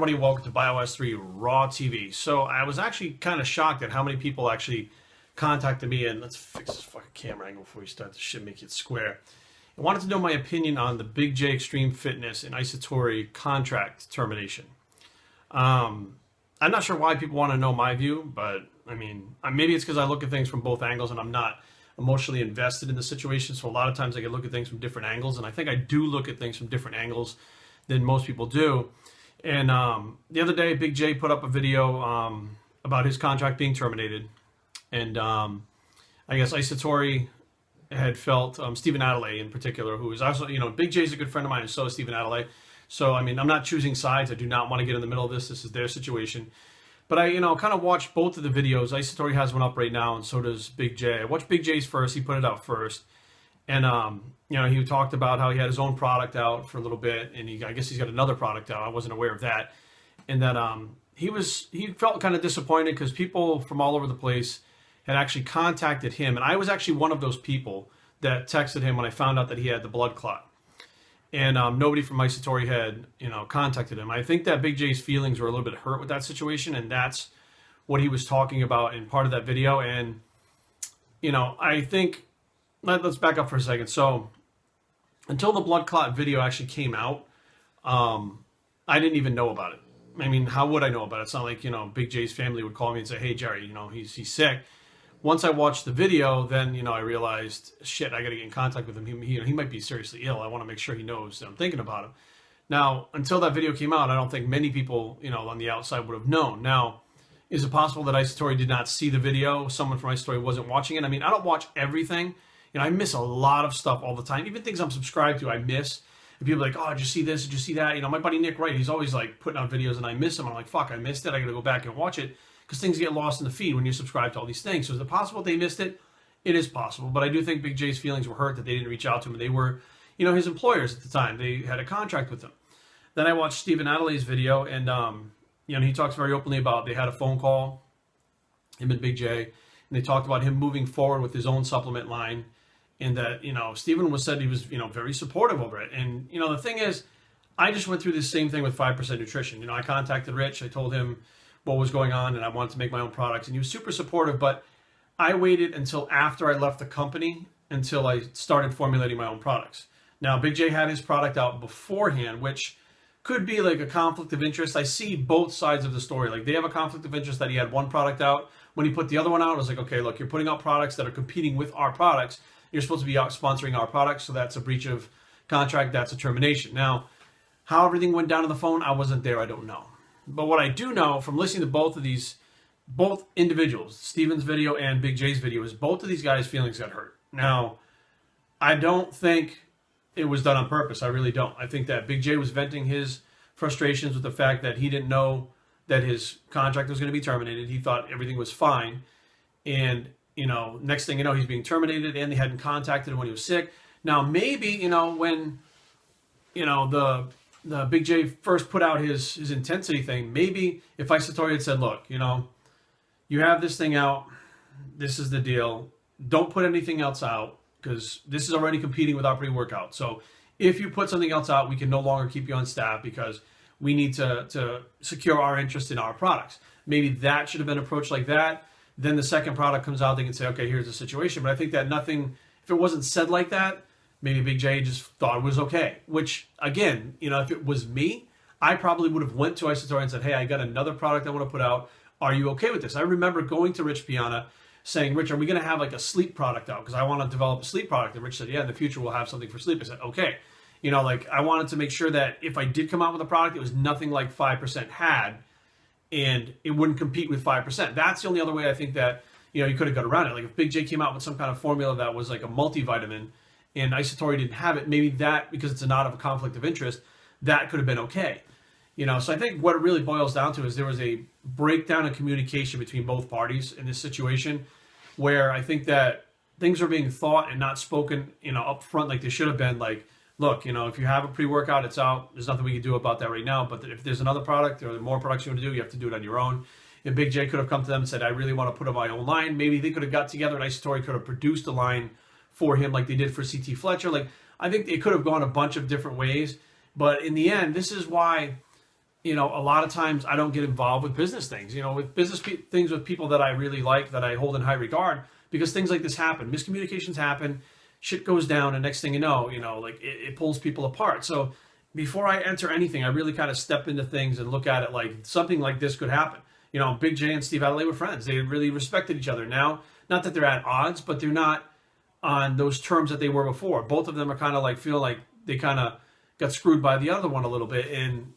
everybody, welcome to BigJExtreme Raw TV. So I was actually kind of shocked at how many people actually contacted me, and let's fix this fucking camera angle before we start this shit, make it square. I wanted to know my opinion on the BigJExtreme Fitness and isatori contract termination. I'm not sure why people want to know my view, but I mean, maybe it's because I look at things from both angles and I'm not emotionally invested in the situation. So a lot of times I can look at things from different angles, and I think I do look at things from different angles than most people do. And the other day, Big J put up a video about his contract being terminated. And I guess isatori had felt, Stephen Adelaide in particular, who is also, you know, Big J's a good friend of mine, and so is Stephen Adelaide. So, I mean, I'm not choosing sides. I do not want to get in the middle of this. This is their situation. But I, you know, kind of watched both of the videos. Isatori has one up right now, and so does Big J. I watched Big J's first. He put it out first. And, you know, he talked about how he had his own product out for a little bit, and I guess he's got another product out. I wasn't aware of that. And that he felt kind of disappointed because people from all over the place had actually contacted him. And I was actually one of those people that texted him when I found out that he had the blood clot. And nobody from isatori had, you know, contacted him. I think that Big J's feelings were a little bit hurt with that situation, and that's what he was talking about in part of that video. And, you know, I think, let's back up for a second. So until the blood clot video actually came out, I didn't even know about it. I mean, how would I know about it? It's not like, you know, Big J's family would call me and say, hey, Jerry, you know, he's sick. Once I watched the video, then, you know, I realized, shit, I got to get in contact with him. He might be seriously ill. I want to make sure he knows that I'm thinking about him. Now, until that video came out, I don't think many people, you know, on the outside would have known. Now, is it possible that isatori did not see the video? Someone from isatori wasn't watching it? I mean, I don't watch everything. You know, I miss a lot of stuff all the time. Even things I'm subscribed to, I miss. And people are like, oh, did you see this? Did you see that? You know, my buddy Nick Wright, he's always like putting out videos and I miss them. I'm like, fuck, I missed it. I got to go back and watch it because things get lost in the feed when you subscribe to all these things. So is it possible they missed it? It is possible. But I do think Big J's feelings were hurt that they didn't reach out to him. They were, you know, his employers at the time. They had a contract with him. Then I watched Stephen Adelaide's video, and, you know, he talks very openly about they had a phone call, him and Big J, and they talked about him moving forward with his own supplement line. And that, you know, Stephen said he was, you know, very supportive over it. And, you know, the thing is, I just went through the same thing with 5% Nutrition. You know, I contacted Rich. I told him what was going on and I wanted to make my own products. And he was super supportive, but I waited until after I left the company until I started formulating my own products. Now, Big J had his product out beforehand, which could be like a conflict of interest. I see both sides of the story. Like, they have a conflict of interest that he had one product out. When he put the other one out, I was like, okay, look, you're putting out products that are competing with our products. You're supposed to be out sponsoring our products, so that's a breach of contract, that's a termination. Now, how everything went down on the phone, I wasn't there, I don't know. But what I do know from listening to both individuals, Steven's video and Big J's video, is both of these guys' feelings got hurt. Now, I don't think it was done on purpose. I really don't. I think that Big J was venting his frustrations with the fact that he didn't know that his contract was going to be terminated. He thought everything was fine. And, you know, next thing you know, he's being terminated, and they hadn't contacted him when he was sick. Now, maybe, you know, when, you know, the Big J first put out his intensity thing, maybe if isatori had said, look, you know, you have this thing out, this is the deal, don't put anything else out, because this is already competing with our pre-workout. So if you put something else out, we can no longer keep you on staff because we need to secure our interest in our products. Maybe that should have been approached like that. Then the second product comes out, they can say, okay, here's the situation. But I think that if it wasn't said like that, maybe Big J just thought it was okay. Which, again, you know, if it was me, I probably would have went to isatori and said, hey, I got another product I want to put out. Are you okay with this? I remember going to Rich Piana saying, Rich, are we going to have like a sleep product out? Because I want to develop a sleep product. And Rich said, yeah, in the future we'll have something for sleep. I said, okay. You know, like, I wanted to make sure that if I did come out with a product, it was nothing like 5% had, and it wouldn't compete with 5%. That's the only other way I think that, you know, you could have got around it. Like, if Big J came out with some kind of formula that was like a multivitamin and isatori didn't have it, maybe that, because it's not of a conflict of interest, that could have been okay. You know, so I think what it really boils down to is there was a breakdown in communication between both parties in this situation, where I think that things are being thought and not spoken, you know, up front like they should have been. Like, look, you know, if you have a pre-workout, it's out. There's nothing we can do about that right now. But if there's another product or more products you want to do, you have to do it on your own. And Big J could have come to them and said, I really want to put on my own line. Maybe they could have got together and isatori could have produced a line for him like they did for CT Fletcher. Like, I think it could have gone a bunch of different ways. But in the end, this is why, a lot of times I don't get involved with business things, with business things with people that I really like, that I hold in high regard, because things like this happen. Miscommunications happen, shit goes down, and next thing you know, like it pulls people apart. So before I enter anything, I really kind of step into things and look at it like something like this could happen. Big J and Steve Adelaide were friends. They really respected each other. Now, not that they're at odds, but they're not on those terms that they were before. Both of them are kind of like, feel like they kind of got screwed by the other one a little bit. And,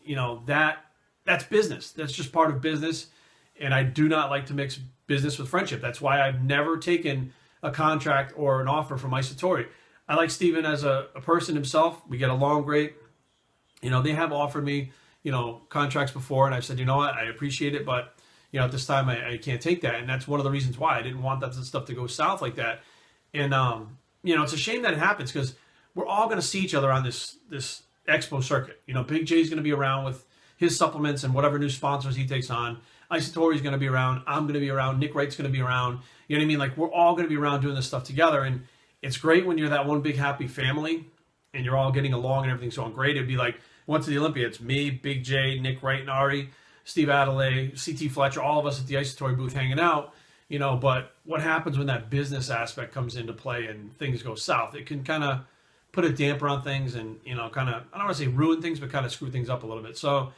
that's business. That's just part of business. And I do not like to mix business with friendship. That's why I've never taken a contract or an offer from isatori. I like Steven as a person himself. We get along great. They have offered me, contracts before, and I've said, you know what, I appreciate it, but, at this time I can't take that. And that's one of the reasons why I didn't want that stuff to go south like that. And, it's a shame that it happens, because we're all going to see each other on this expo circuit. Big J's going to be around with his supplements and whatever new sponsors he takes on. Isatori's going to be around. I'm going to be around. Nick Wright's going to be around. You know what I mean? Like, we're all going to be around doing this stuff together. And it's great when you're that one big happy family and you're all getting along and everything's going great. It'd be like, once at the Olympia, it's me, Big J, Nick Wright and Ari, Steve Adelaide, CT Fletcher, all of us at the isatori booth hanging out. But what happens when that business aspect comes into play and things go south? It can kind of put a damper on things and, kind of, I don't want to say ruin things, but kind of screw things up a little bit. So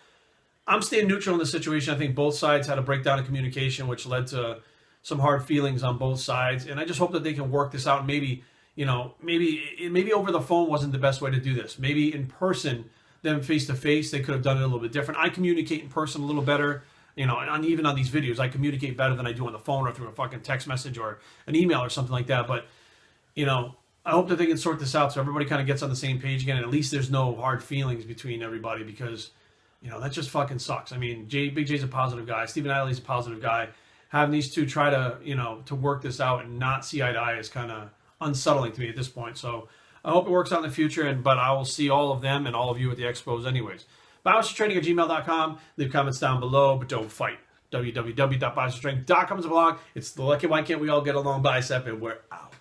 I'm staying neutral in the situation. I think both sides had a breakdown in communication, which led to some hard feelings on both sides. And I just hope that they can work this out. Maybe, maybe over the phone wasn't the best way to do this. Maybe in person, them face to face, they could have done it a little bit different. I communicate in person a little better, and even on these videos, I communicate better than I do on the phone or through a fucking text message or an email or something like that. But, I hope that they can sort this out so everybody kind of gets on the same page again. And at least there's no hard feelings between everybody, because, that just fucking sucks. I mean, Big J's a positive guy. Stephen Adley's a positive guy. Having these two try to, to work this out and not see eye to eye is kind of unsettling to me at this point. So I hope it works out in the future, but I will see all of them and all of you at the expos anyways. BioStraining@gmail.com. Leave comments down below, but don't fight. www.biostraining.com is a blog. It's the Lucky Why Can't We All Get Along bicep, and we're out.